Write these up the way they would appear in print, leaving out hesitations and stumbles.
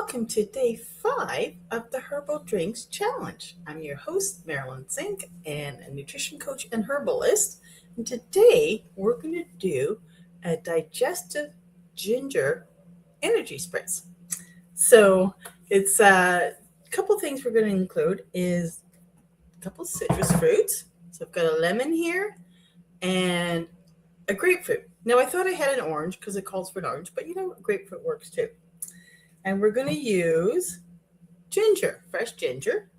welcome to day 5 of the Herbal Drinks Challenge. I'm your host, Marilyn Zink, and a nutrition coach and herbalist. And today we're going to do a digestive ginger energy spritz. So it's a couple things we're going to include is a couple citrus fruits. So I've got a lemon here and a grapefruit. Now I thought I had an orange because it calls for an orange, but grapefruit works too. And we're going to use ginger, fresh ginger.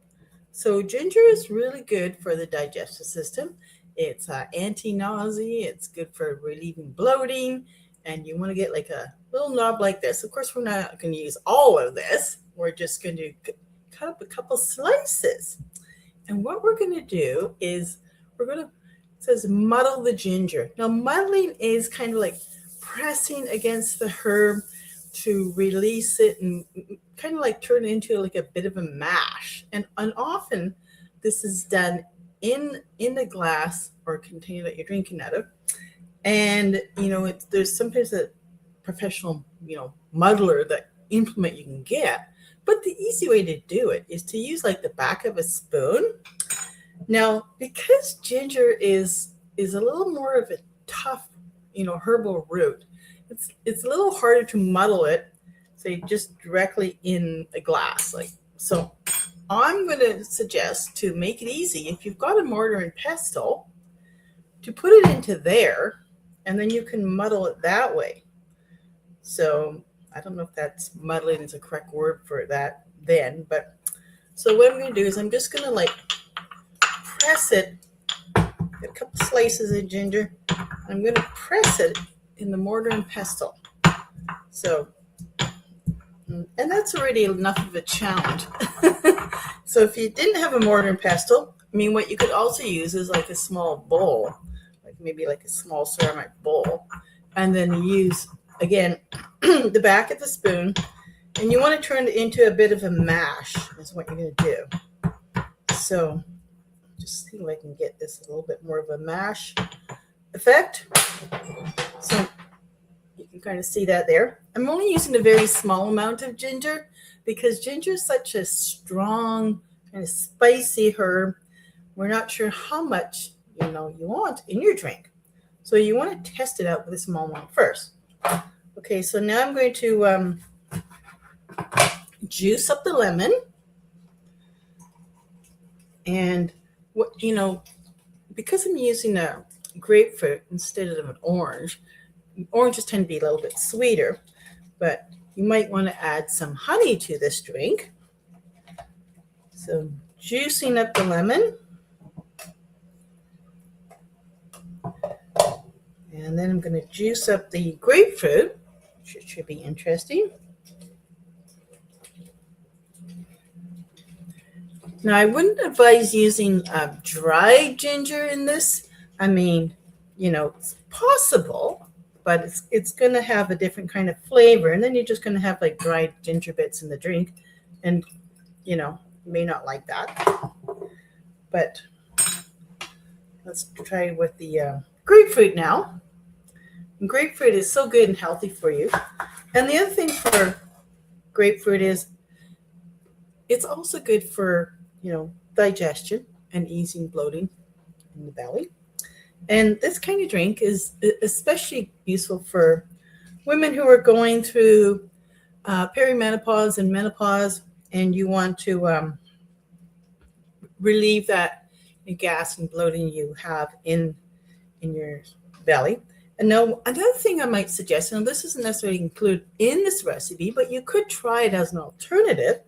So ginger is really good for the digestive system. It's anti-nausea. It's good for relieving bloating. And you want to get like a little knob like this. Of course, we're not going to use all of this. We're just going to cut up a couple slices. And what we're going to do is it says muddle the ginger. Now, muddling is kind of like pressing against the herb to release it and kind of like turn it into like a bit of a mash. And often this is done in the glass or container that you're drinking out of. And, there's sometimes a professional, muddler, that implement you can get. But the easy way to do it is to use like the back of a spoon. Now, because ginger is a little more of a tough, herbal root, it's a little harder to muddle it, say just directly in a glass. So I'm going to suggest, to make it easy, if you've got a mortar and pestle, to put it into there, and then you can muddle it that way. So I don't know if that's muddling is a correct word for that then, but so what I'm going to do is I'm just going to press it, get a couple slices of ginger. I'm going to press it in the mortar and pestle. So, and that's already enough of a challenge. So if you didn't have a mortar and pestle, what you could also use is like a small bowl, maybe like a small ceramic bowl, and then use, again, the back of the spoon, and you want to turn it into a bit of a mash is what you're going to do. So just see if I can get this a little bit more of a mash effect. So you can kind of see that there. I'm only using a very small amount of ginger because ginger is such a strong, kind of spicy herb. We're not sure how much you want in your drink. So you want to test it out with a small one first. Okay, so now I'm going to juice up the lemon. And because I'm using a grapefruit instead of an orange, oranges tend to be a little bit sweeter, but you might want to add some honey to this drink. So juicing up the lemon. And then I'm going to juice up the grapefruit, which should be interesting. Now, I wouldn't advise using dried ginger in this. It's possible, but it's going to have a different kind of flavor. And then you're just going to have like dried ginger bits in the drink. And, you may not like that. But let's try with the grapefruit now. And grapefruit is so good and healthy for you. And the other thing for grapefruit is it's also good for digestion and easing bloating in the belly. And this kind of drink is especially useful for women who are going through perimenopause and menopause, and you want to relieve that gas and bloating you have in your belly. And now another thing I might suggest, and this isn't necessarily included in this recipe, but you could try it as an alternative,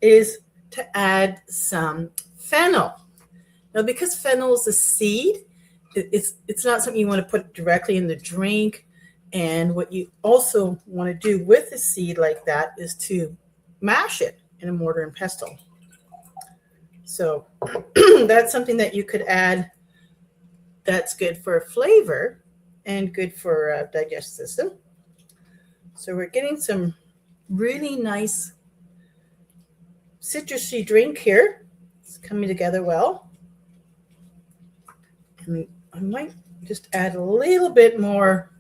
is to add some fennel. Now, because fennel is a seed, it's not something you want to put directly in the drink. And what you also want to do with a seed like that is to mash it in a mortar and pestle. So that's something that you could add that's good for flavor and good for digestive system. So we're getting some really nice citrusy drink here. It's coming together well. And I might just add a little bit more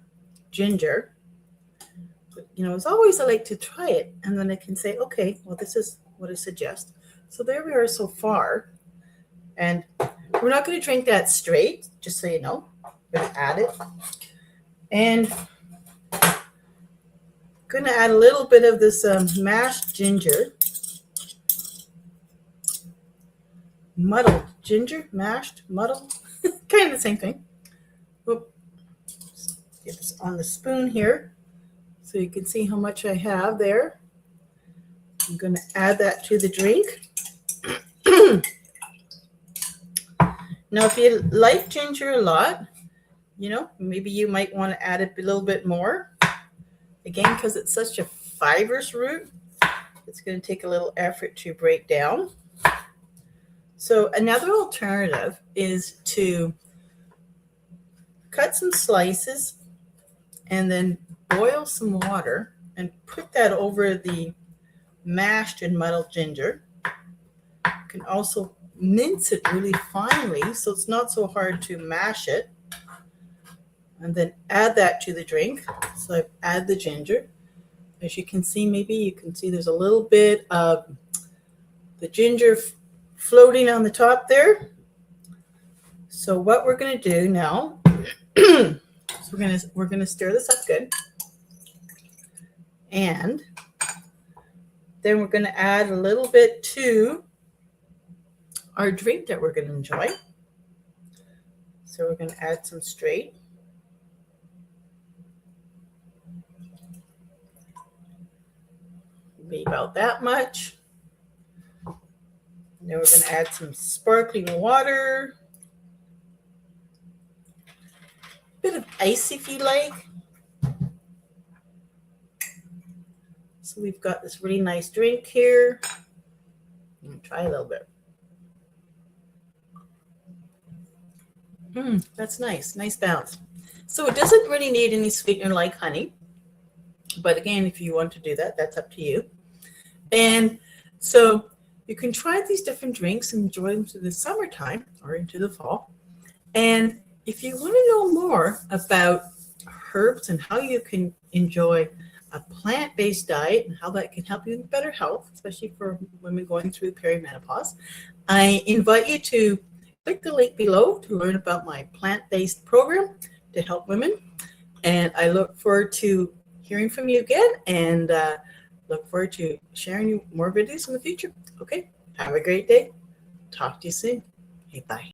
ginger. But, as always, I like to try it, and then I can say, okay, well, this is what I suggest. So there we are so far. And we're not going to drink that straight, just so you know. We're going to add it. And I'm going to add a little bit of this mashed ginger. Muddled ginger, mashed, muddled, kind of the same thing. Oop. Get this on the spoon here so you can see how much I have there. I'm going to add that to the drink. Now, if you like ginger a lot, maybe you might want to add it a little bit more. Again, because it's such a fibrous root, it's going to take a little effort to break down. So another alternative is to cut some slices and then boil some water and put that over the mashed and muddled ginger. You can also mince it really finely so it's not so hard to mash it. And then add that to the drink. So I've added the ginger. As you can see, maybe you can see there's a little bit of the ginger floating on the top there. So what we're going to do now, so we're going to stir this up good. And then we're going to add a little bit to our drink that we're going to enjoy. So we're going to add some straight. Maybe about that much. And then we're going to add some sparkling water. A bit of ice if you like. So we've got this really nice drink here. I'm going to try a little bit. That's nice. Nice balance. So it doesn't really need any sweetener like honey. But again, if you want to do that, that's up to you. And so you can try these different drinks and enjoy them through the summertime or into the fall. And if you want to know more about herbs and how you can enjoy a plant-based diet and how that can help you with better health, especially for women going through perimenopause, I invite you to click the link below to learn about my plant-based program to help women. And I look forward to hearing from you again, and look forward to sharing you more videos in the future. Okay, have a great day. Talk to you soon. Okay, bye.